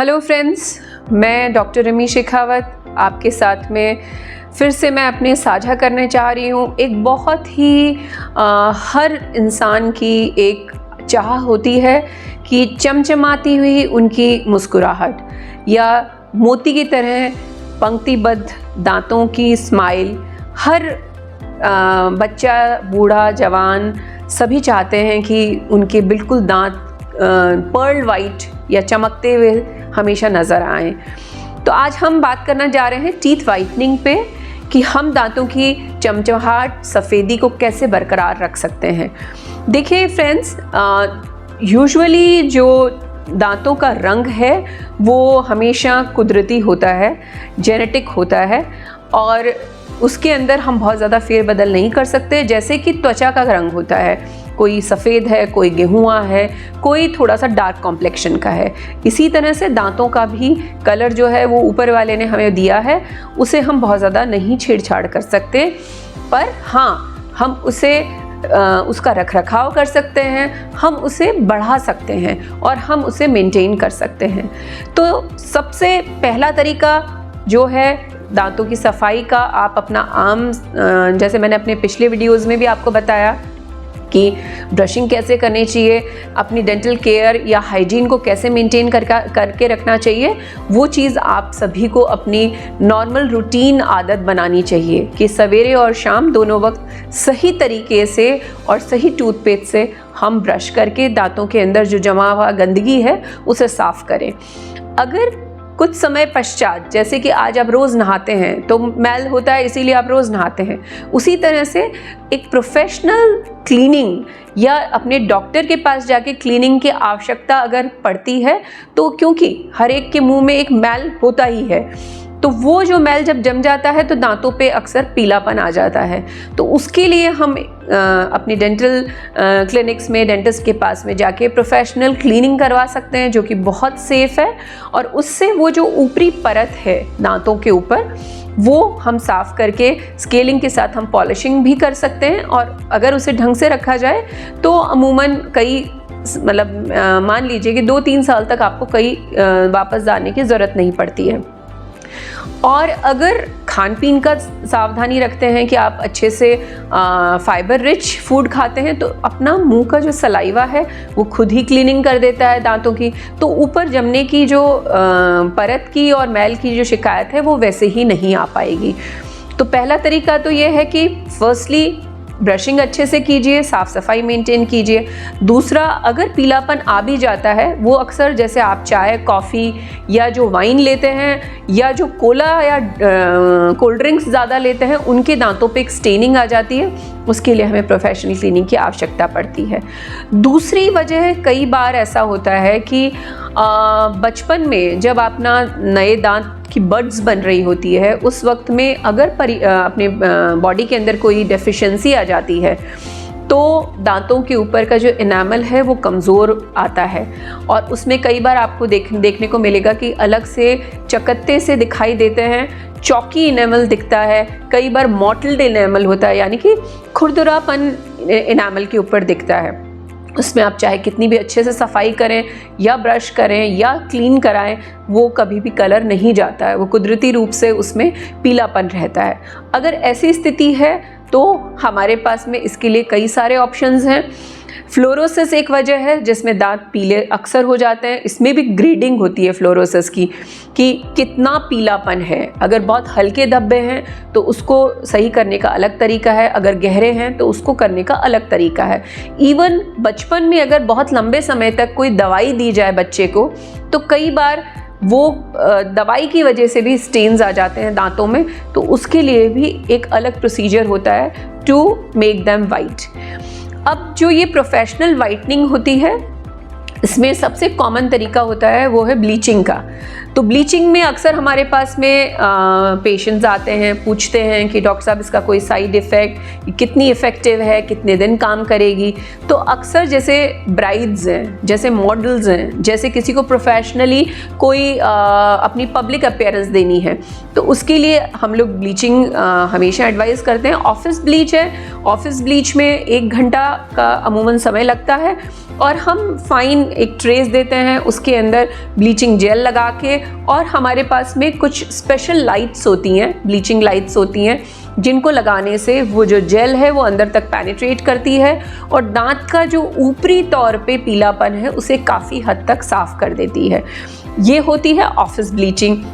Hello friends, मैं doctor rummy Shekhawat आपके साथ में फिर से मैं अपने साझा करने चाह रही हूँ। एक बहुत ही हर इंसान की एक चाह होती है कि चमचमाती हुई उनकी मुस्कुराहट या मोती की तरह पंक्तिबद्ध दांतों की स्माइल हर बच्चा, बूढ़ा, जवान सभी चाहते हैं कि उनके बिल्कुल दांत पर्ल वाइट या चमकते हुए हमेशा नज़र आएं। तो आज हम बात करना जा रहे हैं टीथ वाइटनिंग पे कि हम दांतों की चमचमाहट, सफ़ेदी को कैसे बरकरार रख सकते हैं। देखिए फ्रेंड्स, यूजुअली जो दांतों का रंग है वो हमेशा कुदरती होता है, जेनेटिक होता है और उसके अंदर हम बहुत ज़्यादा फेरबदल नहीं कर सकते। जैसे कि त्वचा का रंग होता है, कोई सफ़ेद है, कोई गेहुआ है, कोई थोड़ा सा डार्क कॉम्प्लेक्शन का है। इसी तरह से दांतों का भी कलर जो है वो ऊपर वाले ने हमें दिया है, उसे हम बहुत ज़्यादा नहीं छेड़छाड़ कर सकते, पर हाँ हम उसे उसका रखरखाव कर सकते हैं, हम उसे बढ़ा सकते हैं और हम उसे मेंटेन कर सकते हैं। तो सबसे पहला तरीका जो है दांतों की सफाई का, आप अपना आम, जैसे मैंने अपने पिछले वीडियोज़ में भी आपको बताया कि ब्रशिंग कैसे करनी चाहिए, अपनी डेंटल केयर या हाइजीन को कैसे मेंटेन करके रखना चाहिए, वो चीज़ आप सभी को अपनी नॉर्मल रूटीन आदत बनानी चाहिए कि सवेरे और शाम दोनों वक्त सही तरीके से और सही टूथपेस्ट से हम ब्रश करके दांतों के अंदर जो जमा हुआ गंदगी है उसे साफ़ करें। अगर कुछ समय पश्चात, जैसे कि आज आप रोज़ नहाते हैं तो मैल होता है इसीलिए आप रोज़ नहाते हैं, उसी तरह से एक प्रोफेशनल क्लीनिंग या अपने डॉक्टर के पास जाके क्लीनिंग की आवश्यकता अगर पड़ती है तो, क्योंकि हर एक के मुंह में एक मैल होता ही है, तो वो जो मैल जब जम जाता है तो दांतों पे अक्सर पीलापन आ जाता है। तो उसके लिए हम अपनी डेंटल क्लिनिक्स में, डेंटिस्ट के पास में जाके प्रोफेशनल क्लीनिंग करवा सकते हैं, जो कि बहुत सेफ़ है और उससे वो जो ऊपरी परत है दांतों के ऊपर वो हम साफ़ करके स्केलिंग के साथ हम पॉलिशिंग भी कर सकते हैं। और अगर उसे ढंग से रखा जाए तो अमूमन मान लीजिए कि 2-3 साल तक आपको वापस जाने की ज़रूरत नहीं पड़ती है। और अगर खान पीन का सावधानी रखते हैं कि आप अच्छे से फाइबर रिच फूड खाते हैं तो अपना मुंह का जो सलाइवा है वो खुद ही क्लीनिंग कर देता है दांतों की, तो ऊपर जमने की जो परत की और मैल की जो शिकायत है वो वैसे ही नहीं आ पाएगी। तो पहला तरीका तो ये है कि फर्स्टली ब्रशिंग अच्छे से कीजिए, साफ़ सफाई मेंटेन कीजिए। दूसरा, अगर पीलापन आ भी जाता है, वो अक्सर जैसे आप चाय, कॉफ़ी या जो वाइन लेते हैं या जो कोला या कोल्ड ड्रिंक्स ज़्यादा लेते हैं, उनके दांतों पे एक स्टेनिंग आ जाती है, उसके लिए हमें प्रोफेशनल क्लीनिंग की आवश्यकता पड़ती है। दूसरी वजह, कई बार ऐसा होता है कि बचपन में जब अपना नए दांत की बड्स बन रही होती है, उस वक्त में अगर अपने बॉडी के अंदर कोई डेफिशिएंसी आ जाती है तो दांतों के ऊपर का जो इनामल है वो कमज़ोर आता है और उसमें कई बार आपको देखने को मिलेगा कि अलग से चकत्ते से दिखाई देते हैं, चौकी इनेमल दिखता है, कई बार मॉटल्ड इनेमल होता है, यानी कि खुरदुरापन इनेमल के ऊपर दिखता है। उसमें आप चाहे कितनी भी अच्छे से सफाई करें या ब्रश करें या क्लीन कराएं, वो कभी भी कलर नहीं जाता है, वो कुदरती रूप से उसमें पीलापन रहता है। अगर ऐसी स्थिति है तो हमारे पास में इसके लिए कई सारे ऑप्शंस हैं। फ्लोरोसिस एक वजह है जिसमें दांत पीले अक्सर हो जाते हैं, इसमें भी ग्रेडिंग होती है फ्लोरोसिस की कि कितना पीलापन है। अगर बहुत हल्के धब्बे हैं तो उसको सही करने का अलग तरीका है, अगर गहरे हैं तो उसको करने का अलग तरीका है। इवन बचपन में अगर बहुत लंबे समय तक कोई दवाई दी जाए बच्चे को तो कई बार वो दवाई की वजह से भी स्टेन्स आ जाते हैं दांतों में, तो उसके लिए भी एक अलग प्रोसीजर होता है टू मेक देम वाइट। अब जो ये प्रोफेशनल वाइटनिंग होती है, इसमें सबसे कॉमन तरीका होता है वो है ब्लीचिंग का। तो ब्लीचिंग में अक्सर हमारे पास में पेशेंट्स आते हैं, पूछते हैं कि डॉक्टर साहब इसका कोई साइड इफ़ेक्ट, कितनी इफ़ेक्टिव है, कितने दिन काम करेगी। तो अक्सर जैसे ब्राइड्स हैं, जैसे मॉडल्स हैं, जैसे किसी को प्रोफेशनली कोई अपनी पब्लिक अपीयरेंस देनी है, तो उसके लिए हम लोग ब्लीचिंग हमेशा एडवाइस करते हैं। ऑफिस ब्लीच है, ऑफिस ब्लीच में 1 घंटा का अमूमन समय लगता है और हम फाइन एक ट्रेस देते हैं, उसके अंदर ब्लीचिंग जेल लगा के, और हमारे पास में कुछ स्पेशल लाइट्स होती हैं, ब्लीचिंग लाइट्स होती हैं, जिनको लगाने से वो जो जेल है वो अंदर तक पेनिट्रेट करती है और दांत का जो ऊपरी तौर पे पीलापन है उसे काफ़ी हद तक साफ़ कर देती है। ये होती है ऑफिस ब्लीचिंग।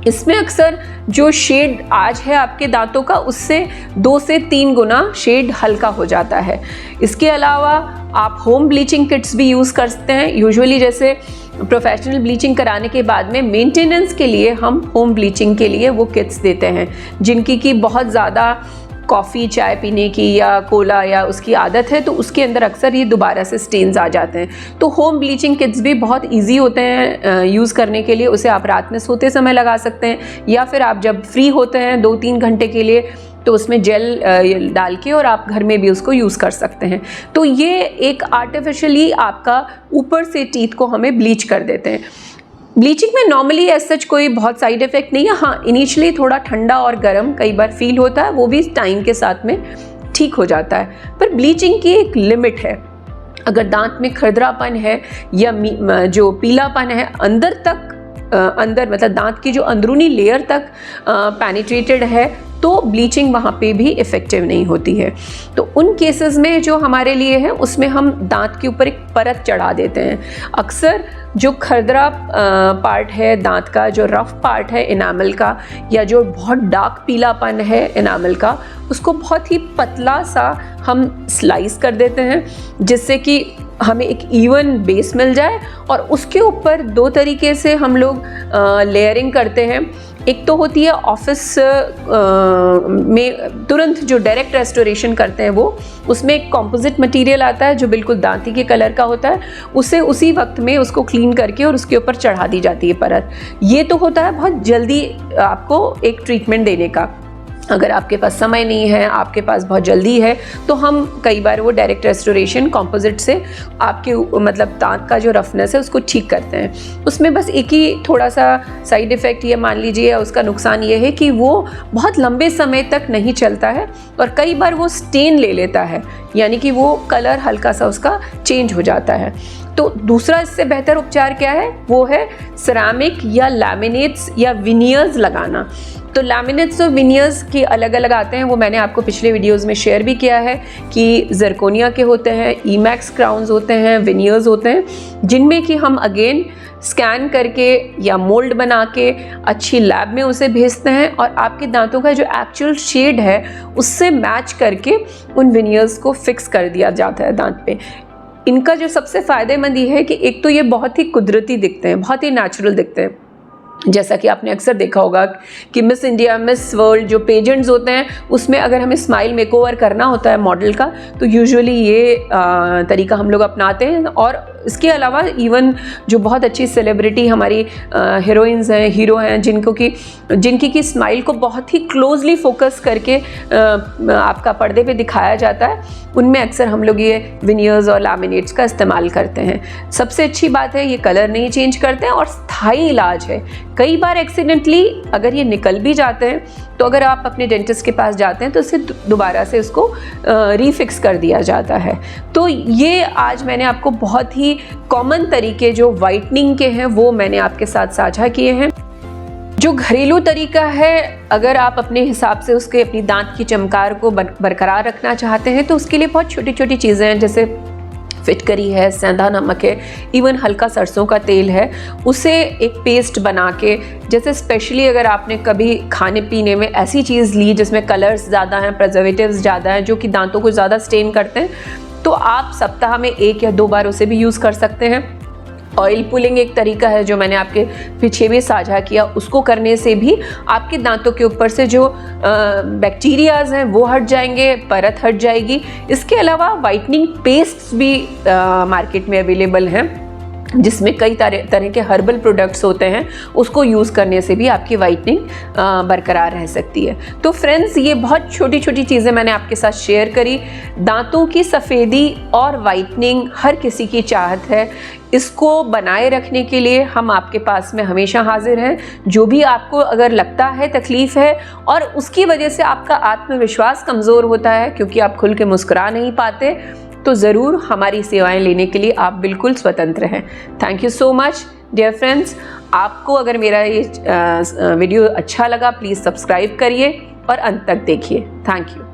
इसमें अक्सर जो शेड आज है आपके दांतों का, उससे 2 से 3 गुना शेड हल्का हो जाता है। इसके अलावा आप होम ब्लीचिंग किट्स भी यूज़ करते हैं। यूजुअली जैसे प्रोफेशनल ब्लीचिंग कराने के बाद में मेंटेनेंस के लिए हम होम ब्लीचिंग के लिए वो किट्स देते हैं, जिनकी कि बहुत ज़्यादा कॉफ़ी चाय पीने की या कोला या उसकी आदत है, तो उसके अंदर अक्सर ये दोबारा से स्टेन्स आ जाते हैं। तो होम ब्लीचिंग किट्स भी बहुत इजी होते हैं यूज़ करने के लिए। उसे आप रात में सोते समय लगा सकते हैं, या फिर आप जब फ्री होते हैं 2-3 घंटे के लिए, तो उसमें जेल डाल के और आप घर में भी उसको यूज़ कर सकते हैं। तो ये एक आर्टिफिशियली आपका ऊपर से टीथ को हमें ब्लीच कर देते हैं। ब्लीचिंग में नॉर्मली एज सच कोई बहुत साइड इफ़ेक्ट नहीं है। हाँ, इनिशियली थोड़ा ठंडा और गर्म कई बार फील होता है, वो भी टाइम के साथ में ठीक हो जाता है। पर ब्लीचिंग की एक लिमिट है। अगर दांत में खुरदरापन है या जो पीलापन है अंदर तक अंदर मतलब दांत की जो अंदरूनी लेयर तक पेनिट्रेटेड है, तो ब्लीचिंग वहाँ पे भी इफ़ेक्टिव नहीं होती है। तो उन केसेस में जो हमारे लिए है, उसमें हम दांत के ऊपर एक परत चढ़ा देते हैं। अक्सर जो खरदरा पार्ट है दांत का, जो रफ पार्ट है इनामल का, या जो बहुत डार्क पीलापन है इनामल का, उसको बहुत ही पतला सा हम स्लाइस कर देते हैं, जिससे कि हमें एक इवन बेस मिल जाए। और उसके ऊपर 2 तरीके से हम लोग लेयरिंग करते हैं। एक तो होती है ऑफिस में तुरंत जो डायरेक्ट रेस्टोरेशन करते हैं, वो उसमें एक कॉम्पोजिट मटेरियल आता है जो बिल्कुल दांती के कलर का होता है, उसे उसी वक्त में उसको क्लीन करके और उसके ऊपर चढ़ा दी जाती है परत। ये तो होता है बहुत जल्दी आपको एक ट्रीटमेंट देने का। अगर आपके पास समय नहीं है, आपके पास बहुत जल्दी है, तो हम कई बार वो डायरेक्ट रेस्टोरेशन कॉम्पोजिट से आपके मतलब दांत का जो रफनेस है उसको ठीक करते हैं। उसमें बस एक ही थोड़ा सा साइड इफ़ेक्ट ये मान लीजिए, उसका नुकसान ये है कि वो बहुत लंबे समय तक नहीं चलता है और कई बार वो स्टेन ले लेता है, यानी कि वो कलर हल्का सा उसका चेंज हो जाता है। तो दूसरा इससे बेहतर उपचार क्या है, वो है सिरेमिक या लैमिनेट्स या विनियर्स लगाना। तो लैमिनेट्स और विनियर्स के अलग अलग आते हैं, वो मैंने आपको पिछले वीडियोस में शेयर भी किया है कि ज़िरकोनिया के होते हैं, ईमैक्स क्राउन्स होते हैं, विनियर्स होते हैं, जिनमें कि हम अगेन स्कैन करके या मोल्ड बना के अच्छी लैब में उसे भेजते हैं और आपके दांतों का जो एक्चुअल शेड है उससे मैच करके उन विनियर्स को फिक्स कर दिया जाता है दांत पे। इनका जो सबसे फ़ायदेमंद ये है कि एक तो ये बहुत ही कुदरती दिखते हैं, बहुत ही नेचुरल दिखते हैं। जैसा कि आपने अक्सर देखा होगा कि मिस इंडिया, मिस वर्ल्ड जो पेजेंट्स होते हैं, उसमें अगर हमें स्माइल मेकओवर करना होता है मॉडल का, तो यूजुअली ये तरीका हम लोग अपनाते हैं। और इसके अलावा इवन जो बहुत अच्छी सेलिब्रिटी हमारी हीरोइंस हैं, हीरो हैं, जिनकी की स्माइल को बहुत ही क्लोजली फोकस करके आपका पर्दे पे दिखाया जाता है, उनमें अक्सर हम लोग ये विनियर्स और लैमिनेट्स का इस्तेमाल करते हैं। सबसे अच्छी बात है ये कलर नहीं चेंज करते हैं और स्थायी इलाज है। कई बार एक्सीडेंटली अगर ये निकल भी जाते हैं, तो अगर आप अपने डेंटिस्ट के पास जाते हैं तो इसे दोबारा से उसको रीफिक्स कर दिया जाता है। तो ये आज मैंने आपको बहुत ही कॉमन तरीके जो वाइटनिंग के हैं वो मैंने आपके साथ साझा किए हैं। जो घरेलू तरीका है, अगर आप अपने हिसाब से उसके अपनी दांत की चमकार को बरकरार रखना चाहते हैं, तो उसके लिए बहुत छोटी छोटी चीज़ें हैं, जैसे फिटकरी है, सेंधा नमक है, इवन हल्का सरसों का तेल है, उसे एक पेस्ट बना के, जैसे स्पेशली अगर आपने कभी खाने पीने में ऐसी चीज़ ली जिसमें कलर्स ज़्यादा हैं, प्रिजर्वेटिव्स ज़्यादा हैं, जो कि दांतों को ज़्यादा स्टेन करते हैं, तो आप सप्ताह में 1 या 2 बार उसे भी यूज़ कर सकते हैं। ऑयल पुलिंग एक तरीका है जो मैंने आपके पीछे भी साझा किया, उसको करने से भी आपके दांतों के ऊपर से जो बैक्टीरियाज हैं वो हट जाएंगे, परत हट जाएगी। इसके अलावा वाइटनिंग पेस्ट्स भी मार्केट में अवेलेबल हैं, जिसमें कई तरह के हर्बल प्रोडक्ट्स होते हैं, उसको यूज़ करने से भी आपकी वाइटनिंग बरकरार रह सकती है। तो फ्रेंड्स, ये बहुत छोटी छोटी चीज़ें मैंने आपके साथ शेयर करी। दांतों की सफ़ेदी और वाइटनिंग हर किसी की चाहत है। इसको बनाए रखने के लिए हम आपके पास में हमेशा हाजिर हैं। जो भी आपको अगर लगता है तकलीफ़ है और उसकी वजह से आपका आत्मविश्वास कमज़ोर होता है क्योंकि आप खुल के मुस्कुरा नहीं पाते, तो ज़रूर हमारी सेवाएं लेने के लिए आप बिल्कुल स्वतंत्र हैं। Thank you so much dear friends. आपको अगर मेरा ये वीडियो अच्छा लगा, प्लीज़ सब्सक्राइब करिए और अंत तक देखिए। Thank you.